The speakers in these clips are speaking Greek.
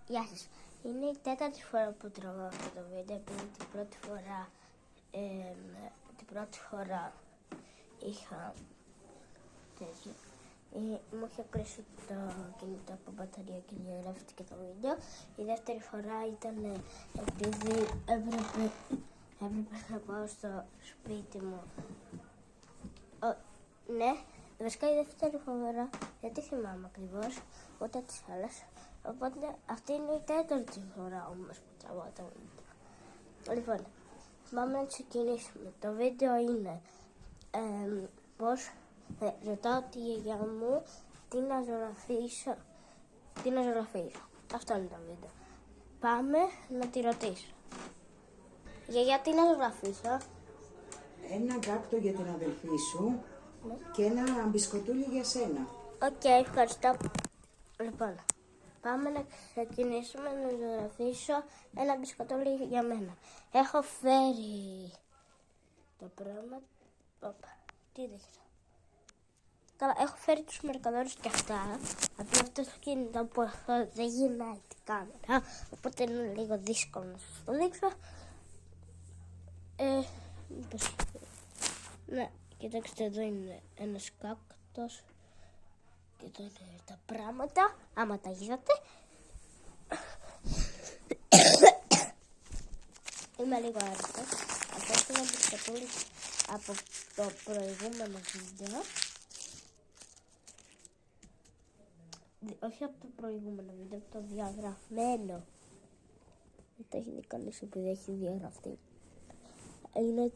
Γεια σας. Είναι η τέταρτη φορά που τραβάω αυτό το βίντεο, επειδή την πρώτη φορά είχα τέτοιο. Μου είχε κλείσει το κινητό από μπαταρία και διαγράφηκε το βίντεο. Η δεύτερη φορά ήταν επειδή έπρεπε να πάω στο σπίτι μου. Ναι, βασικά η δεύτερη φορά δεν τη θυμάμαι ακριβώς, ούτε τις άλλες. Οπότε αυτή είναι η τέταρτη φορά όμως που τραβάω το βίντεο. Λοιπόν, πάμε να ξεκινήσουμε. Το βίντεο είναι πώς ρωτάω τη γιαγιά μου τι να ζωγραφίσω. Αυτό είναι το βίντεο. Πάμε να τη ρωτήσω. Γιαγιά, τι να ζωγραφίσω? Ένα γκάκτο για την αδελφή σου και ένα μπισκοτούλι για σένα. Οκ, ευχαριστώ. Λοιπόν, πάμε να ξεκινήσουμε να ζωγραφίσω ένα μπισκοτούλι για μένα. Έχω φέρει το πράγμα. Τι δείχνω. Καλά, έχω φέρει τους μερκαδόρους και αυτά. Απλά αυτό το κινητό που έχω δεν γυρνάει την κάμερα, οπότε είναι λίγο δύσκολο να σας το δείξω. Ναι, κοιτάξτε, εδώ είναι ένας κάκτος και εδώ είναι τα πράγματα, άμα τα είδατε. Είμαι λίγο άρρωστος. Αυτό είναι ένα μπισκοτούλι από το προηγούμενο βίντεο. Όχι από το προηγούμενο βίντεο, από το διαγραφμένο. Δεν το έχει δει κανείς επειδή έχει διαγραφεί. Είναι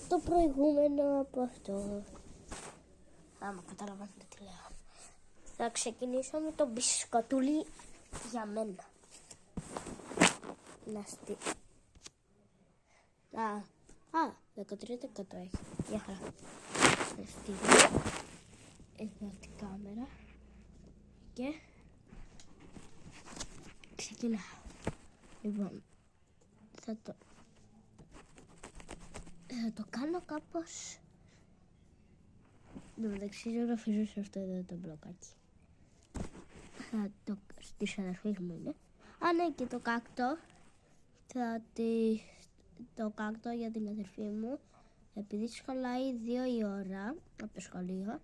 το προηγούμενο από αυτό. Άμα καταλαβαίνετε τι λέω. Θα ξεκινήσω με το μπισκοτούλι για μένα. Να στείλω. 13% έχει. Για χαρά. Θα στείλω εδώ την κάμερα. Και ξεκινάω. Λοιπόν, θα το κάνω κάπως. Εντάξει, ζωγραφίζω σε αυτό εδώ το μπλοκάκι. Θα το στις αδερφές μου είναι. Ναι, και το κάκτο. Το κάκτο για την αδερφή μου. Επειδή σχολάει 2 η ώρα από το σχολείο.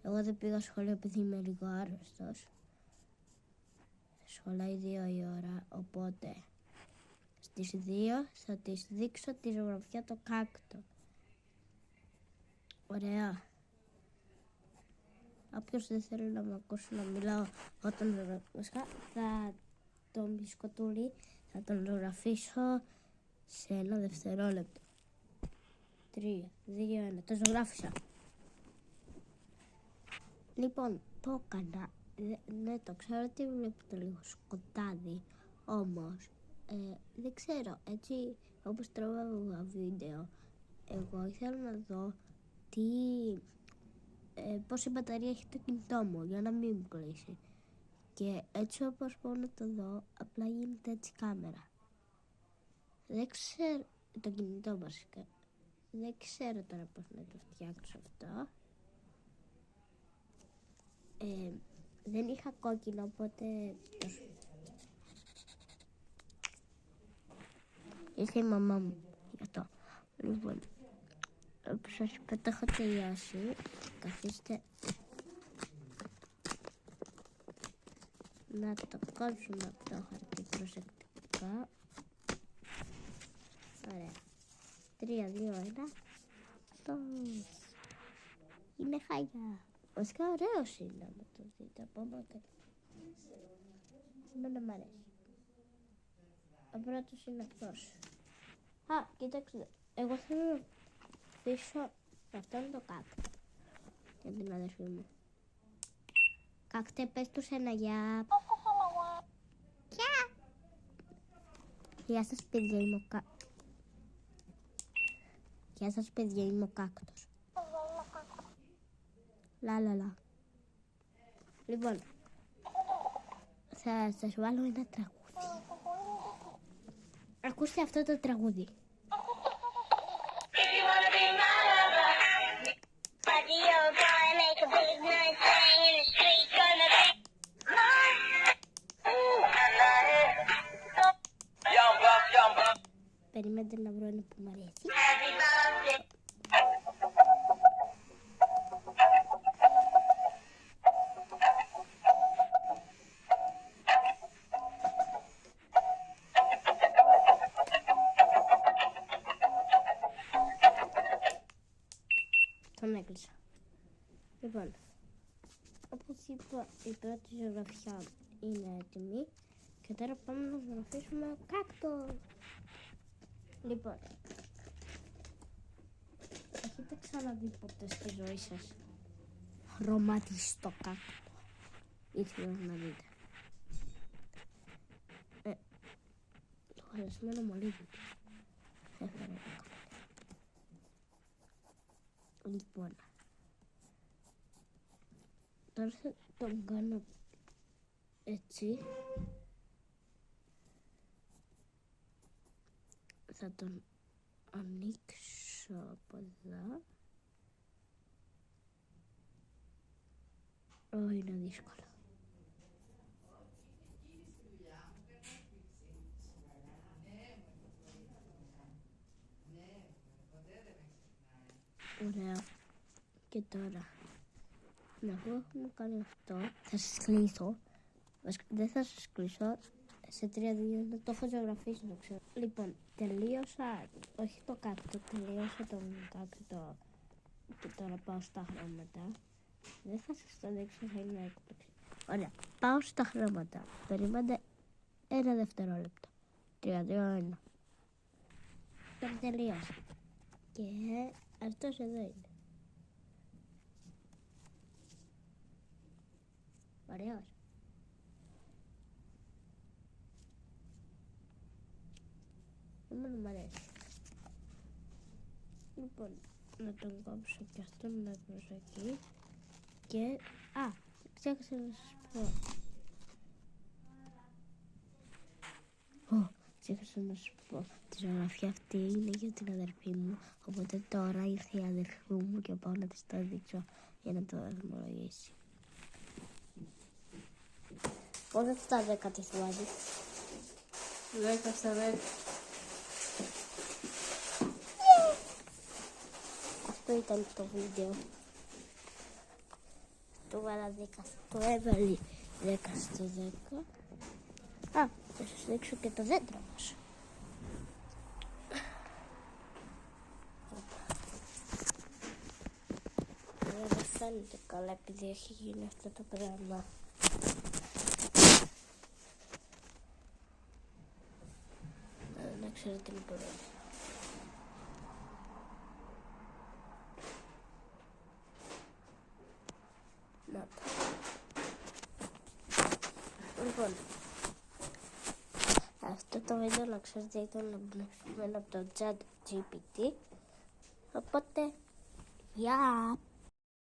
Εγώ δεν πήγα σχολείο επειδή είμαι λίγο άρρωστος. Σχολάει 2 η ώρα, οπότε στις 2 θα της δείξω τη ζωγραφιά το κάκτο. Ωραία. Όποιος δεν θέλει να με ακούσει να μιλάω όταν ζωγραφίσω, τον μπισκοτούλι θα τον ζωγραφίσω σε 1 δευτερόλεπτο. 3, 2, 1, το ζωγράφισα. Λοιπόν, το έκανα. Ναι, το ξέρω ότι βλέπετε λίγο σκοτάδι, όμως δεν ξέρω, έτσι όπως τραβάω βίντεο, εγώ ήθελα να δω πόση μπαταρία έχει το κινητό μου για να μην μου κλείσει. Και έτσι όπως μπορώ να το δω, απλά γίνεται έτσι κάμερα. Δεν ξέρω, το κινητό βασικά. Δεν ξέρω τώρα πώς να το φτιάξω αυτό. Δεν είχα κόκκινο, οπότε ήρθε η μαμά μου για αυτό. Λοιπόν, όπως σας είπα, το έχω τελειώσει. Καθίστε να το κόψουμε από το χαρτί προσεκτικά. Ωραία. 3, 2, 1. Αυτό είναι χάγια. Βασικά ωραίος είναι άμα το δείτε από μακριά. Εμένα μ' αρέσει. Ο πρώτος είναι αυτός. Κοιτάξτε, εγώ θέλω να αφήσω αυτόν το κάκτο για την αδερφή μου. Κάκτε, πες τους ένα γεια. Γεια. Γεια σας παιδιά, είμαι ο Γεια σας παιδιά, είμαι ο κάκτος. Λαλαλα. Λοιπόν, θα σας βάλω ένα τραγούδι. Ακούστε αυτό το τραγούδι. που μου αρέσει. Τον έκλεισα. Λοιπόν, όπως είπα, η πρώτη ζωγραφιά είναι έτοιμη και τώρα πάμε να ζωγραφίσουμε κάκτο. Λοιπόν, έχετε ξαναδεί ποτέ στη ζωή σας χρωματιστό κάκτο? Ήθελα να δείτε. Το χαλασμένο μολύβι έφερα το κάκτο. Λοιπόν, τώρα θα τον κάνω έτσι. Θα τον ανοίξω από εδώ. Είναι δύσκολο. Ωραία. Και τώρα, αφού έχουμε κάνει αυτό, θα σας κλείσω. Δεν θα σας κλείσω. Σε 3-2 να το έχω ζωγραφίσει, το ξέρω. Λοιπόν, τελείωσα, όχι το κάκτο, τελείωσα τον κάκτο και τώρα πάω στα χρώματα. Δεν θα σας το δείξω, θα είναι έκπληξη. Ωραία, πάω στα χρώματα. Περιμένετε 1 δευτερόλεπτο. 3-2-1. Τώρα τελείωσα. Και αυτός εδώ είναι. Ωραίος. Εμένα μου αρέσει. Λοιπόν, να τον κόψω και αυτόν να προσοχή. Και, ξέχασα να σας πω. Ξέχασα να σας πω. Τη ζωγραφιά αυτή είναι για την αδερφή μου. Οπότε τώρα ήρθε η αδερφή μου και πάω να της το δείξω για να το δρομολογήσει. Πότε στα 10 τη βάζει? 10 στα 10. Αυτό ήταν το βίντεο. Το βάλα 10, το έβαλε 10 στο 10. Θα σας δείξω και το δέντρο μας. Δεν φαίνεται καλά επειδή έχει γίνει αυτό το πράγμα. Να ξέρω τι μπορεί. Να το. Λοιπόν, αυτό το βίντεο να ξέρετε ήταν εμπνευσμένο από το ChatGPT. Οπότε, γεια!